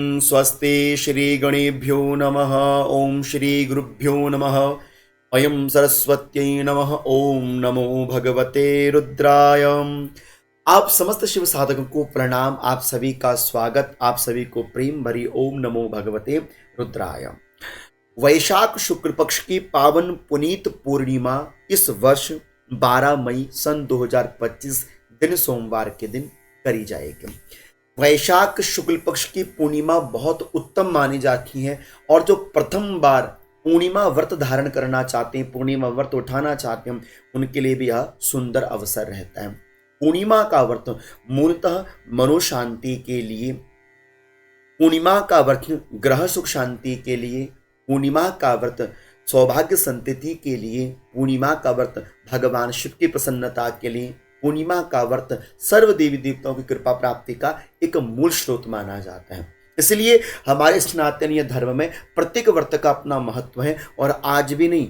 स्वस्ति श्रीगणेभ्यो नमः। ओम श्री गुरुभ्यो नमः। अयं सरस्वत्यै नमः। ओम नमो भगवते रुद्राय। आप समस्त शिव साधकों को प्रणाम, आप सभी का स्वागत, आप सभी को प्रेम भरी ओम नमो भगवते रुद्राय। वैशाख शुक्ल पक्ष की पावन पुनीत पूर्णिमा इस वर्ष 12 मई सन 2025 दिन सोमवार के दिन करी जाएगी। वैशाख शुक्ल पक्ष की पूर्णिमा बहुत उत्तम मानी जाती है और जो प्रथम बार पूर्णिमा व्रत धारण करना चाहते हैं, पूर्णिमा व्रत उठाना चाहते हैं, उनके लिए भी यह सुंदर अवसर रहता है। पूर्णिमा का व्रत मूलतः मनोशांति के लिए, पूर्णिमा का व्रत ग्रह सुख शांति के लिए, पूर्णिमा का व्रत सौभाग्य संतति के लिए, पूर्णिमा का व्रत भगवान शिव की प्रसन्नता के लिए, पूर्णिमा का व्रत सर्व देवी देवताओं की कृपा प्राप्ति का एक मूल स्रोत माना जाता है। इसलिए हमारे सनातनीय धर्म में प्रत्येक व्रत का अपना महत्व है और आज भी नहीं,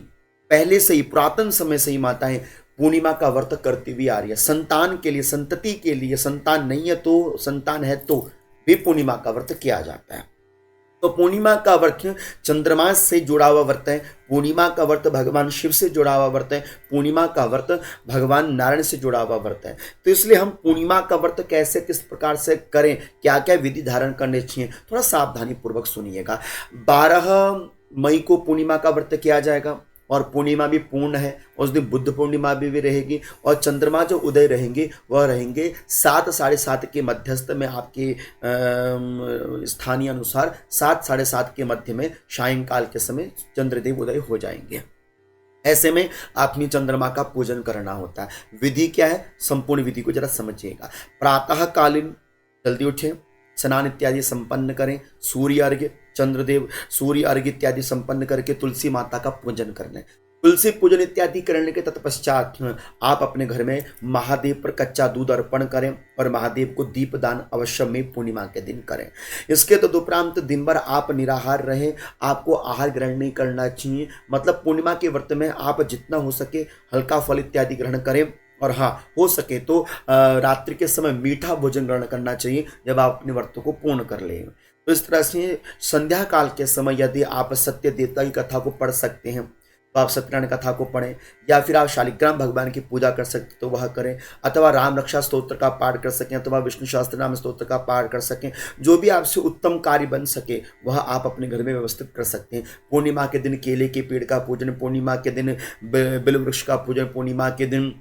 पहले से ही, पुरातन समय से ही माताएं पूर्णिमा का व्रत करती हुई आ रही है। संतान के लिए, संतति के लिए, संतान नहीं है तो, संतान है तो भी पूर्णिमा का व्रत किया जाता है। तो पूर्णिमा का व्रत चंद्रमा से जुड़ा हुआ व्रत है, पूर्णिमा का व्रत भगवान शिव से जुड़ा हुआ व्रत है, पूर्णिमा का व्रत भगवान नारायण से जुड़ा हुआ व्रत है। तो इसलिए हम पूर्णिमा का व्रत कैसे, किस प्रकार से करें, क्या क्या विधि धारण करने चाहिए, थोड़ा सावधानी पूर्वक सुनिएगा। 12 मई को पूर्णिमा का व्रत किया जाएगा और पूर्णिमा भी पूर्ण है। उस दिन बुद्ध पूर्णिमा भी रहेगी और चंद्रमा जो उदय रहेंगे वह रहेंगे 7 साढ़े 7 के मध्यस्थ में, आपके स्थानीय अनुसार 7 साढ़े 7 के मध्य में सायंकाल के समय चंद्रदेव उदय हो जाएंगे। ऐसे में आपने चंद्रमा का पूजन करना होता है। विधि क्या है, संपूर्ण विधि को जरा समझिएगा। प्रातः कालीन जल्दी उठें, स्नान इत्यादि संपन्न करें, सूर्य अर्घ्य, चंद्रदेव सूर्य अर्घ्य इत्यादि संपन्न करके तुलसी माता का पूजन करना है। तुलसी पूजन इत्यादि करने के तत्पश्चात आप अपने घर में महादेव पर कच्चा दूध अर्पण करें और महादेव को दीपदान अवश्य में पूर्णिमा के दिन करें। इसके तदुपरांत दिन भर आप निराहार रहें, आपको आहार ग्रहण नहीं करना चाहिए। मतलब पूर्णिमा के व्रत में आप जितना हो सके हल्का फल इत्यादि ग्रहण करें और हाँ, हो सके तो रात्रि के समय मीठा भोजन ग्रहण करना चाहिए जब आप अपने व्रतों को पूर्ण कर लें। तो इस तरह से संध्या काल के समय यदि आप सत्य देवता की कथा को पढ़ सकते हैं तो आप सत्यनारायण कथा को पढ़ें, या फिर आप शालिग्राम भगवान की पूजा कर सकते तो वह करें, अथवा राम रक्षा स्तोत्र का पाठ कर सकें, अथवा विष्णु सहस्त्र नाम स्तोत्र का पाठ कर सकें। जो भी आपसे उत्तम कार्य बन सके वह आप अपने घर में व्यवस्थित कर सकते हैं। पूर्णिमा के दिन केले के पेड़ का पूजन, पूर्णिमा के दिन बिल्व वृक्ष का पूजन, पूर्णिमा के दिन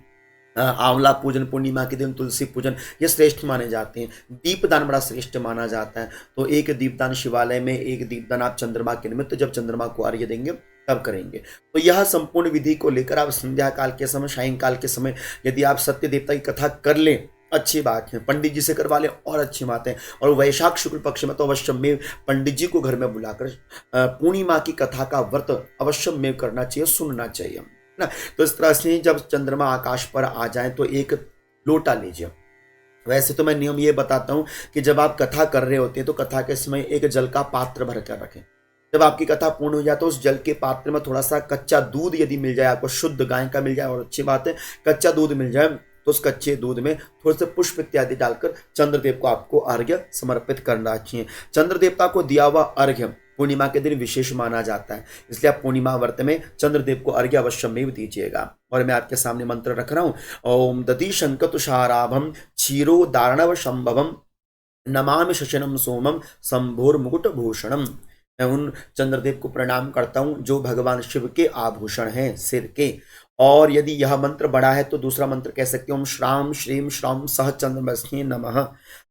आंवला पूजन, पूर्णिमा के दिन तुलसी पूजन, ये श्रेष्ठ माने जाते हैं। दीपदान बड़ा श्रेष्ठ माना जाता है। तो एक दीपदान शिवालय में, एक दीपदान आप चंद्रमा के निमित्त जब चंद्रमा को अर्घ्य देंगे तब करेंगे। तो यह संपूर्ण विधि को लेकर आप संध्या काल के समय, सायंकाल के समय यदि आप सत्य देवता की कथा कर लें, अच्छी बात है। पंडित जी से करवा लें और अच्छी बात है। और वैशाख शुक्ल पक्ष में तो अवश्य में पंडित जी को घर में बुलाकर पूर्णिमा की कथा का व्रत अवश्य में करना चाहिए, सुनना चाहिए ना। तो इस तरह से जब चंद्रमा आकाश पर आ जाए तो एक लोटा लीजिए। वैसे तो मैं नियम ये बताता हूं कि जब आप कथा कर रहे होते हैं तो कथा के समय एक जल का पात्र भर कर रखें। जब आपकी कथा पूर्ण हो जाए तो उस जल के पात्र में थोड़ा सा कच्चा दूध यदि मिल जाए, आपको शुद्ध गाय का मिल जाए और अच्छी बात है, कच्चा दूध मिल जाए तो उस कच्चे दूध में थोड़े से पुष्प इत्यादि डालकर चंद्रदेव को आपको अर्घ्य समर्पित करना चाहिए। चंद्र देवता को दिया हुआ अर्घ्य पूर्णिमा के दिन विशेष माना जाता है, इसलिए आप पूर्णिमा व्रत में चंद्रदेव को अर्घ्य अवश्य में दीजिएगा। और मैं आपके सामने मंत्र रख रहा हूं। ओम दधि शंकतुषाराभम क्षीरो दारणव संभवम नमामि शशनम सोमम संभोर मुकुट भूषणम। मैं उन चंद्रदेव को प्रणाम करता हूं जो भगवान शिव के आभूषण हैं सिर के। और यदि यह मंत्र बड़ा है तो दूसरा मंत्र कह सकते हैं ओम श्राम श्रीम श्राम सह चंद्रमसे नमः।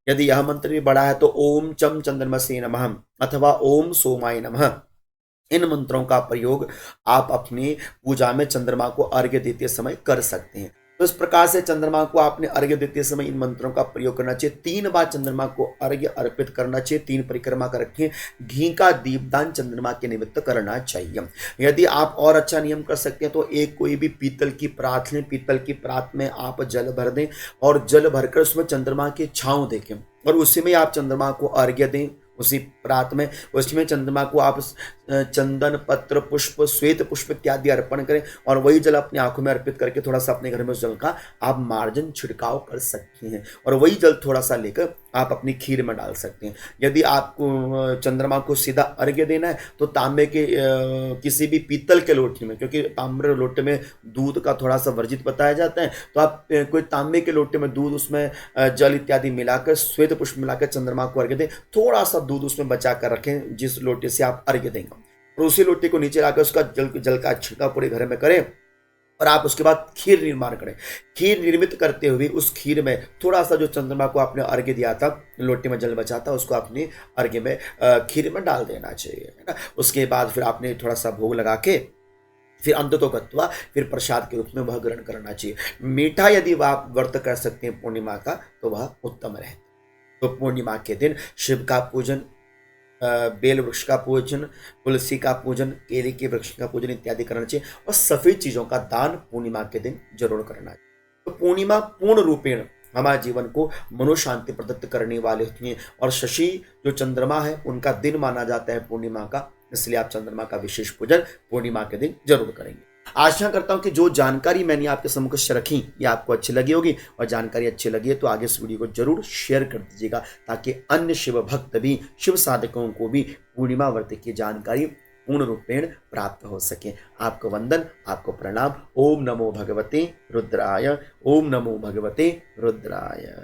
यदि यह मंत्र भी बड़ा है तो ओम चम चंद्रमसे नमः अथवा ओम सोमाय नमः। इन मंत्रों का प्रयोग आप अपनी पूजा में चंद्रमा को अर्घ्य देते समय कर सकते हैं। तो इस प्रकार से चंद्रमा को आपने अर्घ्य देते समय इन मंत्रों का प्रयोग करना चाहिए। 3 बार चंद्रमा को अर्घ्य अर्पित करना चाहिए, 3 परिक्रमा कर रखें। घी का दीपदान चंद्रमा के निमित्त करना चाहिए। यदि आप और अच्छा नियम कर सकते हैं तो एक कोई भी पीतल की परात लें, पीतल की परात में आप जल भर दें और जल भरकर उसमें चंद्रमा की छांव देखें और उसी में आप चंद्रमा को अर्घ्य दें। उसी प्रात में उसमें चंद्रमा को आप चंदन, पत्र, पुष्प, श्वेत पुष्प इत्यादि अर्पण करें और वही जल अपनी आंखों में अर्पित करके थोड़ा सा अपने घर में उस जल का आप मार्जन छिड़काव कर सकते हैं और वही जल थोड़ा सा लेकर आप अपनी खीर में डाल सकते हैं। यदि आपको चंद्रमा को सीधा अर्घ्य देना है तो तांबे के किसी भी पीतल के लोटे में, क्योंकि ताम्र लोटे में दूध का थोड़ा सा वर्जित बताया जाता है, तो आप कोई तांबे के लोटे में दूध, उसमें जल इत्यादि मिलाकर, श्वेत पुष्प मिलाकर चंद्रमा को अर्घ्य दें। थोड़ा सा दूध उसमें बचा कर रखें जिस लोटे से आप अर्घ्य देंगे, और उसी लोटे को नीचे लाकर उसका जल का छिड़काव पूरे घर में करें और आप उसके बाद खीर निर्माण करें। खीर निर्मित करते हुए उस खीर में थोड़ा सा जो चंद्रमा को आपने अर्घ्य दिया था, लोटे में जल बचा था, उसको अपने अर्घ्य में खीर में डाल देना चाहिए, है ना। उसके बाद फिर आपने थोड़ा सा भोग लगा के फिर अंततोगत्वा फिर प्रसाद के रूप में वह ग्रहण करना चाहिए। मीठा यदि आप व्रत कर सकते हैं पूर्णिमा का तो वह उत्तम रहता है। तो पूर्णिमा के दिन शिव का पूजन, बेल वृक्ष का पूजन, तुलसी का पूजन, केले के वृक्ष का पूजन इत्यादि करना चाहिए और सफेद चीजों का दान पूर्णिमा के दिन जरूर करना चाहिए। तो पूर्णिमा पूर्ण रूपेण हमारे जीवन को मनोशांति प्रदत्त करने वाले होती हैं और शशि जो चंद्रमा है उनका दिन माना जाता है पूर्णिमा का, इसलिए आप चंद्रमा का विशेष पूजन पूर्णिमा के दिन जरूर करेंगे। आशा करता हूं कि जो जानकारी मैंने आपके सम्मुख रखी ये आपको अच्छी लगी होगी, और जानकारी अच्छी लगी है तो आगे इस वीडियो को जरूर शेयर कर दीजिएगा ताकि अन्य शिव भक्त भी, शिव साधकों को भी पूर्णिमा व्रत की जानकारी पूर्ण रूपेण प्राप्त हो सके। आपको वंदन, आपको प्रणाम। ओम नमो भगवते रुद्राय, ओम नमो भगवते रुद्राय।